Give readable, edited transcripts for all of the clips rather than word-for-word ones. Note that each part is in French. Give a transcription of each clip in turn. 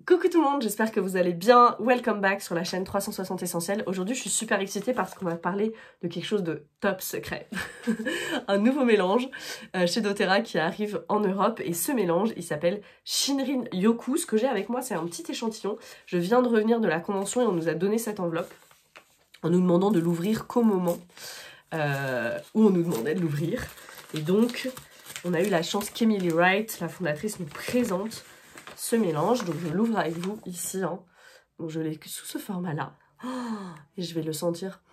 Coucou tout le monde, j'espère que vous allez bien. Welcome back sur la chaîne 360 Essentiels. Aujourd'hui, je suis super excitée parce qu'on va parler de quelque chose de top secret. Un nouveau mélange chez doTERRA qui arrive en Europe. Et ce mélange, il s'appelle Shinrin Yoku. Ce que j'ai avec moi, c'est un petit échantillon. Je viens de revenir de la convention et on nous a donné cette enveloppe en nous demandant de l'ouvrir qu'au moment où on nous demandait de l'ouvrir. Et donc, on a eu la chance qu'Emily Wright, la fondatrice, nous présente ce mélange. Donc je l'ouvre avec vous ici, hein. Donc je l'ai sous ce format là, et je vais le sentir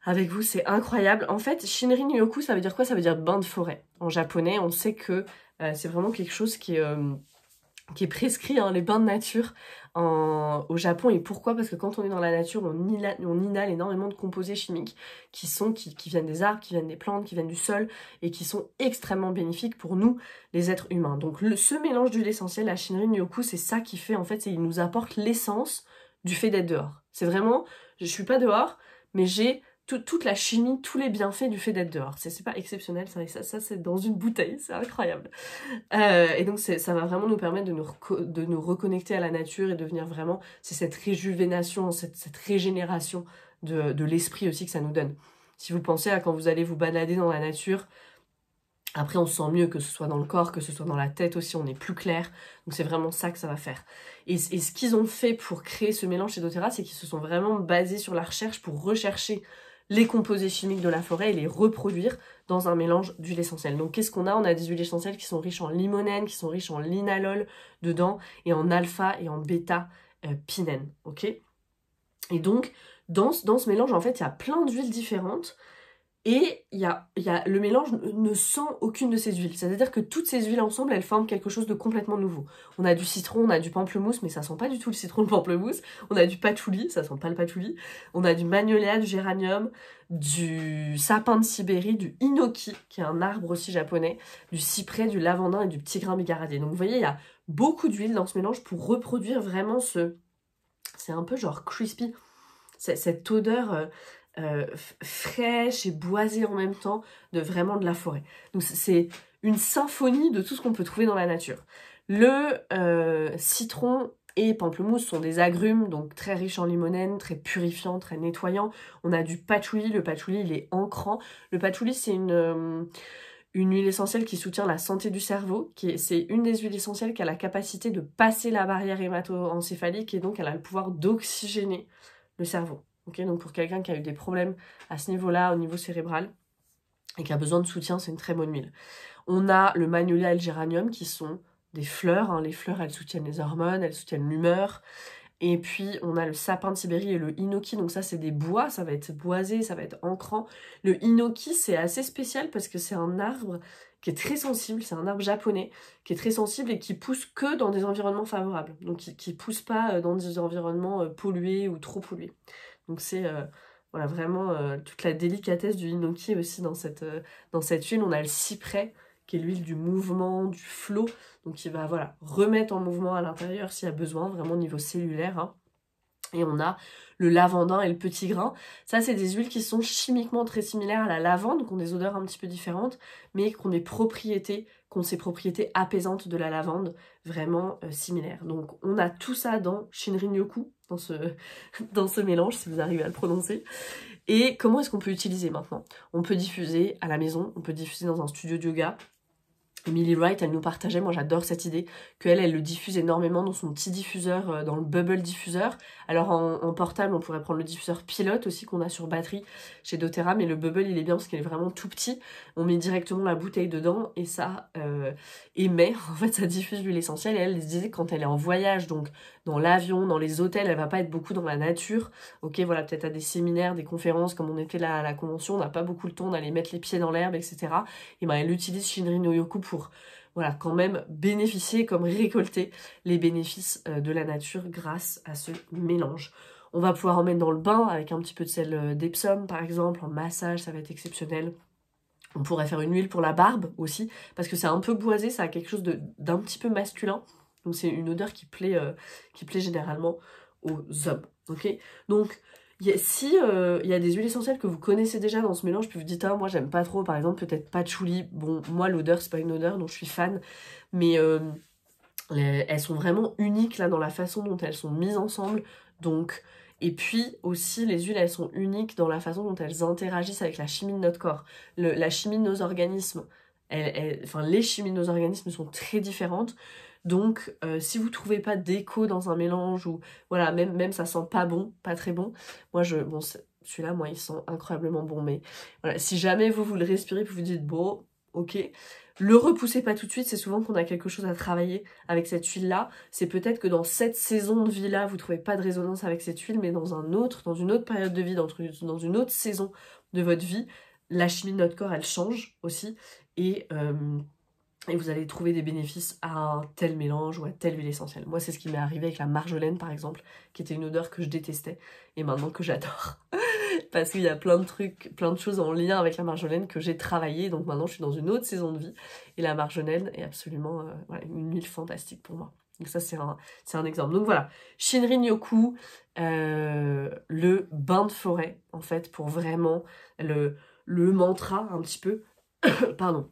avec vous. C'est incroyable. En fait, Shinrin Yoku, ça veut dire quoi? Ça veut dire bain de forêt en japonais. On sait que c'est vraiment quelque chose qui est prescrit, hein, les bains de nature au Japon. Et pourquoi? Parce que quand on est dans la nature, on inhale énormément de composés chimiques qui viennent des arbres, qui viennent des plantes, qui viennent du sol et qui sont extrêmement bénéfiques pour nous, les êtres humains. Donc ce mélange d'huile essentielle, la Shinrin Yoku, c'est ça qui fait, en fait, il nous apporte l'essence du fait d'être dehors. C'est vraiment, je suis pas dehors, mais j'ai toute la chimie, tous les bienfaits du fait d'être dehors. C'est pas exceptionnel, ça c'est dans une bouteille, c'est incroyable. Et donc ça va vraiment nous permettre de nous reconnecter à la nature et de venir vraiment, c'est cette réjuvénation, cette régénération de l'esprit aussi que ça nous donne. Si vous pensez à quand vous allez vous balader dans la nature, après on se sent mieux, que ce soit dans le corps, que ce soit dans la tête aussi, on est plus clair. Donc c'est vraiment ça que ça va faire. Et ce qu'ils ont fait pour créer ce mélange chez doTERRA, c'est qu'ils se sont vraiment basés sur la recherche pour rechercher les composés chimiques de la forêt et les reproduire dans un mélange d'huile essentielle. Donc qu'est-ce qu'on a? On a des huiles essentielles qui sont riches en limonène, qui sont riches en linalol dedans, et en alpha et en bêta pinène, ok? Et donc, dans ce mélange, en fait, il y a plein d'huiles différentes, et le mélange ne sent aucune de ces huiles. C'est-à-dire que toutes ces huiles ensemble, elles forment quelque chose de complètement nouveau. On a du citron, on a du pamplemousse, mais ça sent pas du tout le citron, le pamplemousse. On a du patchouli, ça sent pas le patchouli. On a du magnolia, du géranium, du sapin de Sibérie, du hinoki, qui est un arbre aussi japonais, du cyprès, du lavandin et du petit grain bigaradier. Donc vous voyez, il y a beaucoup d'huile dans ce mélange pour reproduire vraiment c'est un peu genre crispy, cette odeur fraîche et boisée en même temps de la forêt. Donc c'est une symphonie de tout ce qu'on peut trouver dans la nature. Le citron et pamplemousse sont des agrumes, donc très riches en limonène, très purifiants, très nettoyants. On a du patchouli, le patchouli il est ancrant. Le patchouli c'est une huile essentielle qui soutient la santé du cerveau, c'est une des huiles essentielles qui a la capacité de passer la barrière hémato-encéphalique et donc elle a le pouvoir d'oxygéner le cerveau. Okay, donc pour quelqu'un qui a eu des problèmes à ce niveau-là, au niveau cérébral, et qui a besoin de soutien, c'est une très bonne huile. On a le magnolia et le géranium qui sont des fleurs. Hein. Les fleurs, elles soutiennent les hormones, elles soutiennent l'humeur. Et puis, on a le sapin de Sibérie et le hinoki. Donc ça, c'est des bois, ça va être boisé, ça va être ancrant. Le hinoki, c'est assez spécial parce que c'est un arbre qui est très sensible. C'est un arbre japonais qui est très sensible et qui pousse que dans des environnements favorables. Donc qui pousse pas dans des environnements pollués ou trop pollués. Donc c'est voilà, vraiment toute la délicatesse du hinoki aussi dans cette huile. On a le cyprès, qui est l'huile du mouvement, du flow, donc qui va voilà, remettre en mouvement à l'intérieur s'il y a besoin, vraiment au niveau cellulaire. Hein. Et on a le lavandin et le petit grain. Ça, c'est des huiles qui sont chimiquement très similaires à la lavande, qui ont des odeurs un petit peu différentes, mais qui ont ces propriétés apaisantes de la lavande, vraiment similaires. Donc, on a tout ça dans Shinrin Yoku, dans ce mélange, si vous arrivez à le prononcer. Et comment est-ce qu'on peut utiliser maintenant? On peut diffuser à la maison, on peut diffuser dans un studio de yoga. Emily Wright, elle nous partageait, moi j'adore cette idée, elle le diffuse énormément dans son petit diffuseur, dans le bubble diffuseur. Alors en portable, on pourrait prendre le diffuseur pilote aussi qu'on a sur batterie chez doTERRA, mais le bubble il est bien parce qu'il est vraiment tout petit. On met directement la bouteille dedans et ça émet, en fait ça diffuse l'huile essentielle. Et elle disait que quand elle est en voyage, donc dans l'avion, dans les hôtels, elle va pas être beaucoup dans la nature. Ok, voilà, peut-être à des séminaires, des conférences, comme on était là à la convention, on n'a pas beaucoup le temps d'aller mettre les pieds dans l'herbe, etc. Et ben elle utilise Shinrin Yoku pour voilà, quand même bénéficier, comme récolter les bénéfices de la nature grâce à ce mélange. On va pouvoir en mettre dans le bain avec un petit peu de sel d'Epsom par exemple, en massage, ça va être exceptionnel. On pourrait faire une huile pour la barbe aussi, parce que c'est un peu boisé, ça a quelque chose d'un petit peu masculin. Donc c'est une odeur qui plaît généralement aux hommes. Ok, donc si il y a des huiles essentielles que vous connaissez déjà dans ce mélange, puis vous dites, ah, moi j'aime pas trop, par exemple, peut-être patchouli. Bon, moi l'odeur, c'est pas une odeur dont je suis fan, mais Elles sont vraiment uniques là dans la façon dont elles sont mises ensemble. Donc, et puis aussi les huiles, elles sont uniques dans la façon dont elles interagissent avec la chimie de notre corps. La chimie de nos organismes, enfin les chimies de nos organismes sont très différentes. Donc si vous trouvez pas d'écho dans un mélange ou voilà, même ça sent pas bon, pas très bon. Bon celui-là, moi, il sent incroyablement bon. Mais voilà, si jamais vous le respirez, vous vous dites bon, ok. Le repoussez pas tout de suite, c'est souvent qu'on a quelque chose à travailler avec cette huile-là. C'est peut-être que dans cette saison de vie-là, vous trouvez pas de résonance avec cette huile, mais dans une autre période de vie, dans une autre saison de votre vie, la chimie de notre corps, elle change aussi. Et vous allez trouver des bénéfices à un tel mélange ou à telle huile essentielle. Moi, c'est ce qui m'est arrivé avec la marjolaine, par exemple, qui était une odeur que je détestais, et maintenant que j'adore. Parce qu'il y a plein de trucs, plein de choses en lien avec la marjolaine que j'ai travaillé, donc maintenant je suis dans une autre saison de vie, et la marjolaine est absolument voilà, une huile fantastique pour moi. Donc ça, c'est un exemple. Donc voilà, Shinrin-yoku, le bain de forêt, en fait, pour vraiment le mantra, un petit peu, pardon,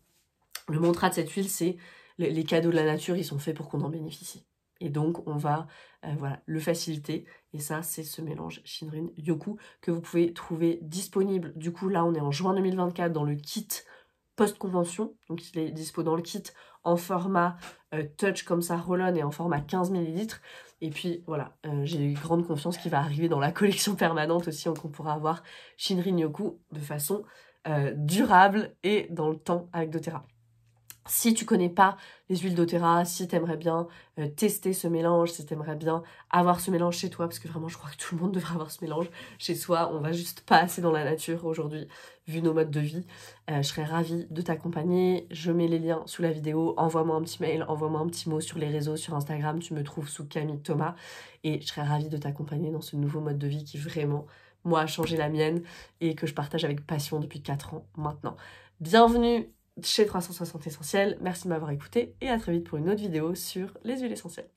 le mantra de cette huile, c'est les cadeaux de la nature, ils sont faits pour qu'on en bénéficie. Et donc, on va voilà, le faciliter. Et ça, c'est ce mélange Shinrin-yoku que vous pouvez trouver disponible. Du coup, là, on est en juin 2024 dans le kit post-convention. Donc, il est dispo dans le kit en format touch comme ça, roll-on, et en format 15 ml. Et puis, voilà, j'ai grande confiance qu'il va arriver dans la collection permanente aussi, donc on pourra avoir Shinrin-yoku de façon durable et dans le temps avec doTERRA. Si tu connais pas les huiles doTERRA, si tu aimerais bien tester ce mélange, si tu aimerais bien avoir ce mélange chez toi, parce que vraiment je crois que tout le monde devrait avoir ce mélange chez soi, on va juste pas assez dans la nature aujourd'hui, vu nos modes de vie, je serais ravie de t'accompagner. Je mets les liens sous la vidéo, envoie-moi un petit mail, envoie-moi un petit mot sur les réseaux, sur Instagram, tu me trouves sous Camille Thomas, et je serais ravie de t'accompagner dans ce nouveau mode de vie qui vraiment, moi, a changé la mienne, et que je partage avec passion depuis 4 ans maintenant. Bienvenue chez 360 Essentiels, merci de m'avoir écouté et à très vite pour une autre vidéo sur les huiles essentielles.